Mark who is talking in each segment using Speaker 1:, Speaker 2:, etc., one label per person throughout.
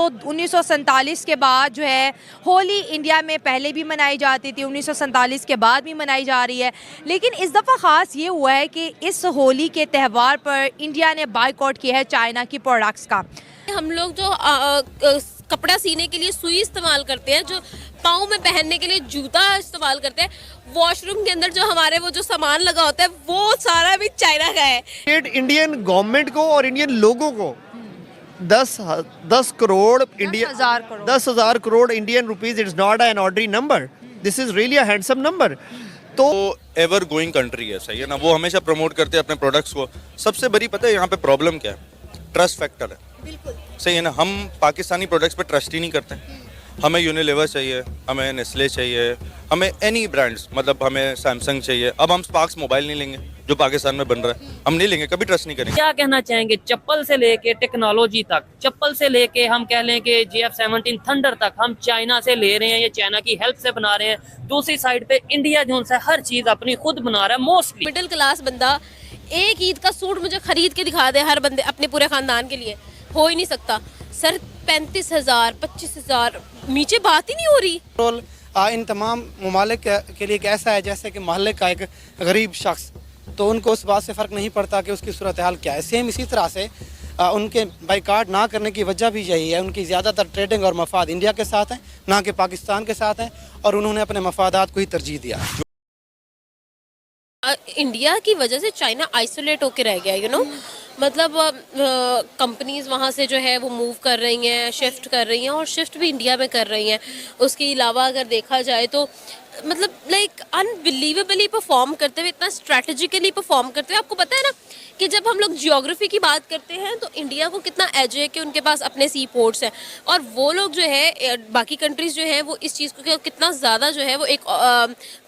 Speaker 1: 1947 के बाद जो है होली इंडिया में पहले भी मनाई जाती थी, 1947 के बाद भी मनाई जा रही है। लेकिन इस दफ़ा ख़ास ये हुआ है कि इस होली के त्यौहार पर इंडिया ने बाइकआउट किया है चाइना की प्रोडक्ट्स का।
Speaker 2: हम लोग जो कपड़ा सीने के लिए सुई इस्तेमाल करते हैं, जो पाँव में पहनने के लिए जूता इस्तेमाल करते हैं, वॉशरूम के अंदर जो हमारे वो जो सामान लगा होता है वो सारा भी चाइना का है।
Speaker 3: इंडियन गवर्नमेंट को और इंडियन लोगों को 10 crore India 10,000 crore Indian rupees, it's not an ordinary number, this is really a handsome number.
Speaker 4: तो एवर गोइंग कंट्री है, सही है ना, वो हमेशा प्रमोट करते हैं अपने प्रोडक्ट्स को। सबसे बड़ी पता है यहाँ पे प्रॉब्लम क्या है? ट्रस्ट फैक्टर है।
Speaker 2: बिल्कुल
Speaker 4: सही है ना, हम पाकिस्तानी प्रोडक्ट्स पे ट्रस्ट ही नहीं करते। हमें यूनिलीवर चाहिए, हमें नेस्ले चाहिए, हमें एनी ब्रांड्स, मतलब हमें सैमसंग चाहिए। अब हम स्पार्क्स मोबाइल नहीं लेंगे जो पाकिस्तान में बन रहा है, हम नहीं लेंगे, कभी ट्रस्ट नहीं करेंगे।
Speaker 5: क्या कहना चाहेंगे? चप्पल से लेके टेक्नोलॉजी तक, चप्पल से लेके हम कह लें कि JF-17 थंडर तक हम चाइना से ले रहे हैं, ये चाइना की हेल्प से बना रहे हैं। दूसरी साइड पे इंडिया जो है हर चीज अपनी खुद बना रहा है। मोस्टली
Speaker 2: मिडिल क्लास बंदा एक ईद का सूट मुझे खरीद के दिखा दे हर बंदे अपने पूरे खानदान के लिए, हो ही नहीं सकता सर। 35,000 25,000 नीचे बात ही नहीं हो रही।
Speaker 6: इन तमाम ममालिक के लिए एक ऐसा है जैसे कि मोहल्ले का एक गरीब शख्स, तो उनको उस बात से फ़र्क नहीं पड़ता कि उसकी सूरत हाल क्या है। सेम इसी तरह से उनके बाइकाट ना करने की वजह भी यही है, उनकी ज़्यादातर ट्रेडिंग और मफाद इंडिया के साथ हैं, ना कि पाकिस्तान के साथ हैं, और उन्होंने अपने मफादात को ही तरजीह दिया।
Speaker 2: इंडिया की वजह से चाइना आइसोलेट होकर रह गया, यू नो, मतलब कंपनीज वहाँ से जो है वो मूव कर रही हैं, शिफ्ट कर रही हैं, और शिफ्ट भी इंडिया में कर रही हैं। उसके अलावा अगर देखा जाए तो मतलब लाइक अनबिलीवेबली परफॉर्म करते हुए, इतना स्ट्रैटेजिकली परफॉर्म करते हुए। आपको पता है ना कि जब हम लोग जियोग्राफी की बात करते हैं तो इंडिया को कितना एज है कि उनके पास अपने सी पोर्ट्स हैं, और वो लोग जो है बाकी कंट्रीज़ जो हैं वो इस चीज़ को कितना ज़्यादा जो है वो एक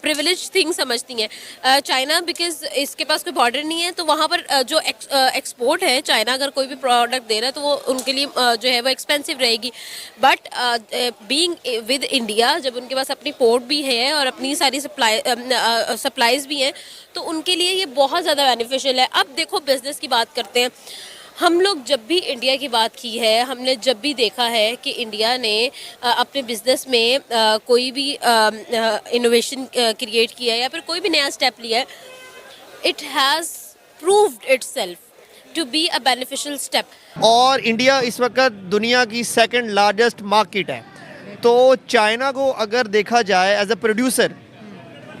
Speaker 2: प्रिविलेज थिंग समझती हैं। चाइना बिकॉज इसके पास कोई बॉर्डर नहीं है, तो वहाँ पर जो एक्सपोर्ट है, चाइना अगर कोई भी प्रोडक्ट दे रहा है तो वो उनके लिए जो है वो एक्सपेंसिव रहेगी। बट बीइंग विद इंडिया, जब उनके पास अपनी पोर्ट भी है और अपनी सारी सप्लाईज भी हैं, तो उनके लिए ये बहुत ज़्यादा बेनिफिशियल है। अब देखो बिज़नेस की बात करते हैं। हम लोग जब भी इंडिया की बात की है, हमने जब भी देखा है कि इंडिया ने अपने बिज़नेस में कोई भी इनोवेशन क्रिएट किया है या फिर कोई भी नया स्टेप लिया है, it has proved itself to be a beneficial step.
Speaker 3: और इंडिया इस वक्त दुनिया की सेकंड लार्जेस्ट मार्केट है, तो चाइना को अगर देखा जाए एज अ प्रोड्यूसर,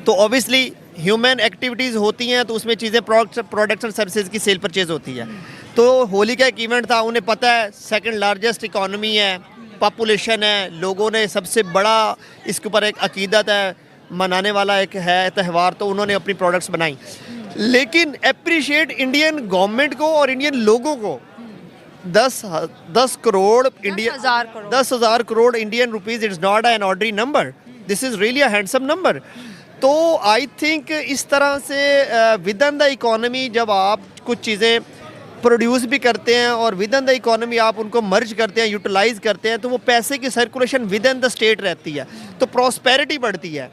Speaker 3: तो ऑब्वियसली ह्यूमन एक्टिविटीज़ होती हैं, तो उसमें चीज़ें प्रोडक्ट्स और सर्विसेज की सेल परचेज होती है। तो होली का एक इवेंट था, उन्हें पता है सेकंड लार्जेस्ट इकॉनमी है, पॉपुलेशन है, लोगों ने सबसे बड़ा इसके ऊपर एक अकीदत है, मनाने वाला एक है त्यौहार, तो उन्होंने अपनी प्रोडक्ट्स बनाई। लेकिन अप्रिशिएट इंडियन गवर्नमेंट को और इंडियन लोगों को 10 crore India 10,000 crore Indian rupees, it's not an ordinary number, this is really a handsome number. तो आई थिंक इस तरह से विद इन द इकोनॉमी जब आप कुछ चीज़ें प्रोड्यूस भी करते हैं और विद इन द इकोनॉमी आप उनको मर्ज करते हैं, यूटिलाइज करते हैं, तो वो पैसे की circulation with in the state रहती है, तो प्रॉस्पेरिटी बढ़ती है।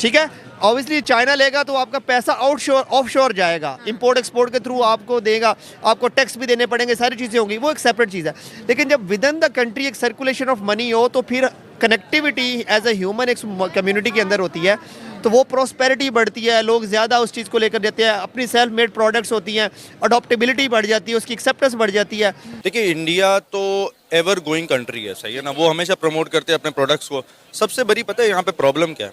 Speaker 3: ठीक है, ऑब्वियसली चाइना लेगा तो आपका पैसा ऑफशोर जाएगा, इंपोर्ट एक्सपोर्ट के थ्रू आपको देगा, आपको टैक्स भी देने पड़ेंगे, सारी चीज़ें होंगी, वो एक सेपरेट चीज़ है। लेकिन जब विद इन द कंट्री एक सर्कुलेशन ऑफ मनी हो, तो फिर कनेक्टिविटी एज ए ह्यूमन एक कम्युनिटी के अंदर होती है, तो वो प्रॉस्पेरिटी बढ़ती है, लोग ज़्यादा उस चीज़ को लेकर देते हैं, अपनी सेल्फ मेड प्रोडक्ट्स होती हैं, अडॉप्टेबिलिटी बढ़ जाती है, उसकी एक्सेप्टेंस बढ़ जाती है।
Speaker 4: देखिए, इंडिया तो एवर गोइंग कंट्री है, सही है ना, वो हमेशा प्रमोट करते हैं अपने प्रोडक्ट्स को। सबसे बड़ी पता है यहाँ पे प्रॉब्लम क्या है?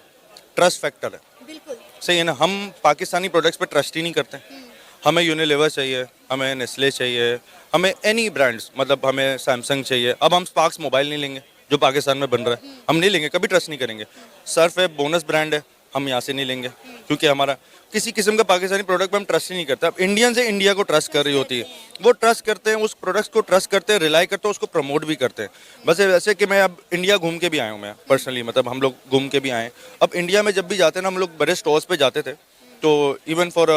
Speaker 4: ट्रस्ट फैक्टर है।
Speaker 2: बिल्कुल
Speaker 4: सही है ना, हम पाकिस्तानी प्रोडक्ट्स पे ट्रस्ट ही नहीं करते। हमें यूनिलीवर चाहिए, हमें नेस्ले चाहिए, हमें एनी ब्रांड्स, मतलब हमें सैमसंग चाहिए। अब हम स्पार्क्स मोबाइल नहीं लेंगे जो पाकिस्तान में बन रहा है, हम नहीं लेंगे, कभी ट्रस्ट नहीं करेंगे। सर्फ है, बोनस ब्रांड है, हम यहाँ से नहीं लेंगे, क्योंकि हमारा किसी किस्म का पाकिस्तानी प्रोडक्ट पे हम ट्रस्ट ही नहीं करते। अब इंडियन से इंडिया को ट्रस्ट कर रही होती है, वो ट्रस्ट करते हैं, उस प्रोडक्ट्स को ट्रस्ट करते हैं, रिलाई करते हैं, उसको प्रमोट भी करते हैं। बस वैसे कि मैं अब इंडिया घूम के भी आया हूँ, मैं पर्सनली, मतलब हम लोग घूम के भी आए। अब इंडिया में जब भी जाते हैं ना, हम लोग बड़े स्टोर्स पे जाते थे, तो इवन फॉर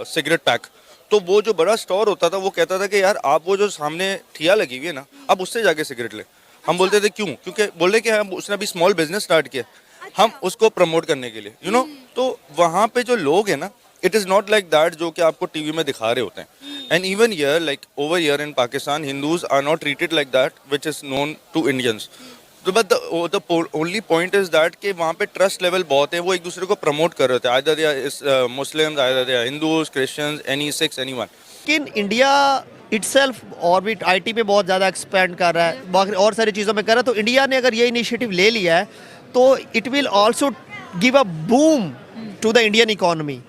Speaker 4: सिगरेट पैक, तो वो जो बड़ा स्टोर होता था वो कहता था कि यार आप वो जो सामने ठिया लगी हुई है ना, आप उससे जाके सिगरेट ले। हम बोलते थे क्यों? क्योंकि बोले कि हम उसने अभी स्मॉल बिजनेस स्टार्ट किया, हम उसको प्रमोट करने के लिए, यू नो। तो वहाँ पे जो लोग हैं ना, it is not like that जो कि आपको टीवी में दिखा रहे होते हैं. And even here like over here in Pakistan Hindus are not treated like that which is known to Indians. तो but the only point is that कि वहाँ पे ट्रस्ट लेवल बहुत है, वो एक दूसरे को प्रमोट कर रहे थे, either they are Muslims, either they are Hindus, Christians, any Sikhs, anyone.
Speaker 3: लेकिन इंडिया इटसेल्फ और भी आईटी पे बहुत ज़्यादा एक्सपेंड कर रहा है, बाकी और सारी चीज़ों में कर रहा है. तो इंडिया ने अगर ये इनिशिएटिव ले लिया है तो it will also give a boom to the Indian economy.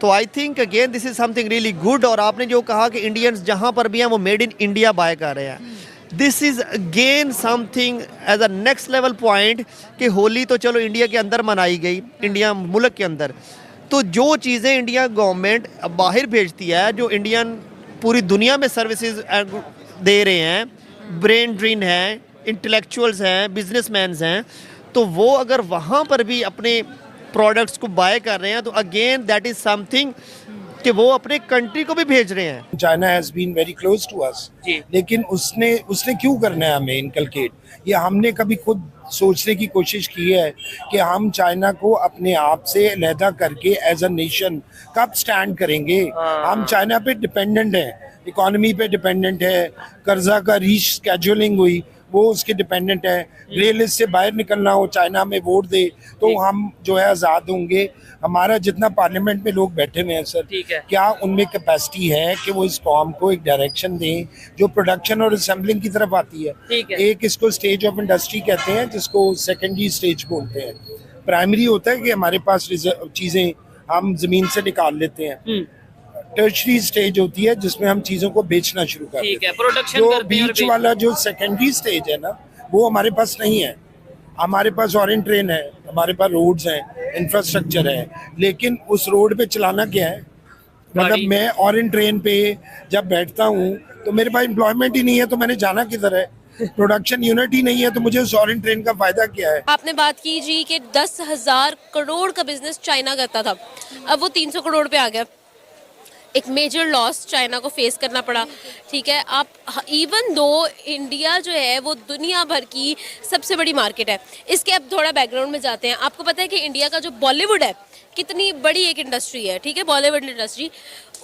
Speaker 3: तो I think again this is something really good. और आपने जो कहा कि इंडियंस जहाँ पर भी हैं वो मेड इन इंडिया बाय कर रहे हैं, this is again something as a next level point कि होली तो चलो इंडिया के अंदर मनाई गई, इंडिया मुल्क के अंदर, तो जो चीज़ें इंडिया गवर्नमेंट बाहर भेजती है, जो इंडियन पूरी दुनिया में सर्विसेज दे रहे हैं, ब्रेन ड्रेन हैं, इंटेलेक्चुअल्स हैं, बिजनेसमैन्स हैं, तो वो अगर वहाँ पर भी अपने प्रोडक्ट्स को बाय कर रहे हैं तो अगेन दैट इज़ समथिंग कि वो अपने कंट्री को भी भेज रहे हैं.
Speaker 7: China has been very close to us, लेकिन उसने क्यों करना है हमें इनकलकेट? ये हमने कभी खुद सोचने की कोशिश की है कि हम चाइना को अपने आप से अलहदा करके एज अ नेशन कब स्टैंड करेंगे? हम चाइना पे डिपेंडेंट हैं, इकोनॉमी पे डिपेंडेंट है, कर्जा का रीशेड्यूलिंग हुई वो उसके डिपेंडेंट है. ग्रे लिस्ट से बाहर निकलना हो, चाइना में वोट दे तो हम जो है आज़ाद होंगे. हमारा जितना पार्लियामेंट में लोग बैठे हुए हैं सर, क्या उनमें कैपेसिटी है कि वो इस कॉम को एक डायरेक्शन दें जो प्रोडक्शन और असेंबलिंग की तरफ आती है? एक इसको स्टेज ऑफ इंडस्ट्री कहते हैं, जिसको सेकेंडरी स्टेज बोलते हैं. प्राइमरी होता है कि हमारे पास चीज़ें हम ज़मीन से निकाल लेते हैं. टर्शरी स्टेज होती है जिसमें हम चीज़ों को बेचना शुरू करते हैं. जो बीच वाला जो सेकेंडरी स्टेज है ना, वो हमारे पास नहीं है. हमारे पास ऑरेंज ट्रेन है, हमारे पास रोड्स हैं, इंफ्रास्ट्रक्चर है, लेकिन उस रोड पे चलाना क्या है? मतलब मैं ऑरेंज ट्रेन पे जब बैठता हूँ तो मेरे पास एम्प्लॉयमेंट ही नहीं है, तो मैंने जाना किधर है? प्रोडक्शन यूनिट ही नहीं है, तो मुझे उस ऑरेंज ट्रेन का फायदा क्या है?
Speaker 2: आपने बात की जी कि 10,000 करोड़ का बिजनेस चाइना करता था, अब वो 300 करोड़ पे आ गया. एक मेजर लॉस चाइना को फेस करना पड़ा. ठीक है, आप इवन दो इंडिया जो है वो दुनिया भर की सबसे बड़ी मार्केट है. इसके अब थोड़ा बैकग्राउंड में जाते हैं. आपको पता है कि इंडिया का जो बॉलीवुड है कितनी बड़ी एक इंडस्ट्री है. ठीक है, बॉलीवुड इंडस्ट्री,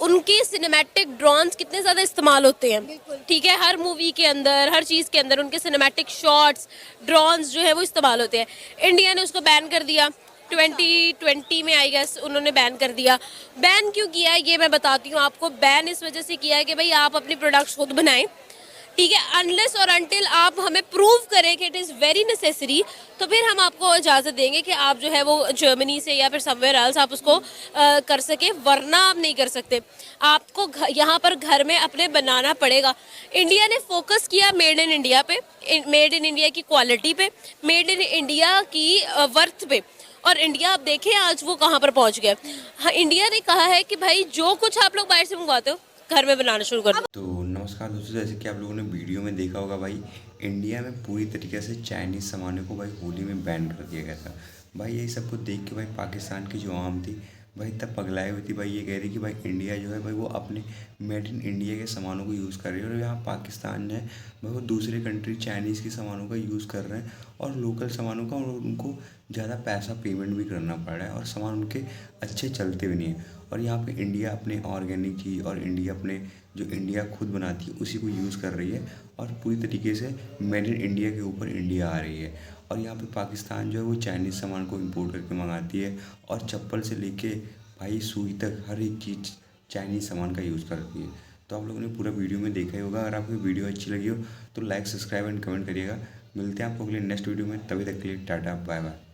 Speaker 2: उनके सिनेमैटिक ड्रोन्स कितने ज़्यादा इस्तेमाल होते हैं. ठीक है, हर मूवी के अंदर, हर चीज़ के अंदर उनके सिनेमैटिक शॉट्स, ड्रोन्स जो है वो इस्तेमाल होते हैं. इंडिया ने उसको बैन कर दिया 2020 में, आई गेस उन्होंने बैन कर दिया. बैन क्यों किया है ये मैं बताती हूँ आपको. बैन इस वजह से किया है कि भाई आप अपनी प्रोडक्ट्स खुद बनाएं. ठीक है, अनलेस और अनटिल आप हमें प्रूव करें कि इट इज़ वेरी नेसेसरी, तो फिर हम आपको इजाज़त देंगे कि आप जो है वो जर्मनी से या फिर समवेयर एल्स आप उसको कर सके, वरना आप नहीं कर सकते. आपको यहाँ पर घर में अपने बनाना पड़ेगा. इंडिया ने फोकस किया मेड इन इंडिया पे, मेड इन इंडिया की क्वालिटी पे, मेड इन इंडिया की वर्थ पे. और इंडिया आप देखें आज वो कहाँ पर पहुँच गया. हाँ, इंडिया ने कहा है कि भाई जो कुछ आप लोग बाहर से मंगवाते हो घर में बनाना शुरू कर दो.
Speaker 8: तो नमस्कार दोस्तों, जैसे कि आप लोगों ने वीडियो में देखा होगा भाई, इंडिया में पूरी तरीके से चाइनीज़ सामानों को भाई होली में बैन कर दिया गया था. भाई यही सब कुछ देख के भाई पाकिस्तान की जो आवाम थी भाई तब पगलाई हुई थी. भाई ये कह रही कि भाई इंडिया जो है भाई वो अपने मेड इन इंडिया के सामानों को यूज़ कर रही है, और यहाँ पाकिस्तान है भाई वो दूसरे कंट्री चाइनीज़ के सामानों का यूज़ कर रहे हैं और लोकल सामानों का, और उनको ज़्यादा पैसा पेमेंट भी करना पड़ रहा है और सामान उनके अच्छे चलते भी नहीं हैं. और यहाँ पे इंडिया अपने ऑर्गेनिक चीज़ और इंडिया अपने जो इंडिया खुद बनाती है उसी को यूज़ कर रही है और पूरी तरीके से मेड इन इंडिया के ऊपर इंडिया आ रही है. और यहाँ पे पाकिस्तान जो है वो चाइनीज़ सामान को इंपोर्ट करके मंगाती है और चप्पल से लेके भाई सुई तक हर एक चीज़ चाइनीज़ सामान का यूज़ करती है. तो आप लोगों ने पूरा वीडियो में देखा ही होगा. अगर आपको वीडियो अच्छी लगी हो तो लाइक, सब्सक्राइब एंड कमेंट करिएगा. मिलते हैं आपको अगले नेक्स्ट वीडियो में. तभी तक के लिए टाटा, बाय बाय.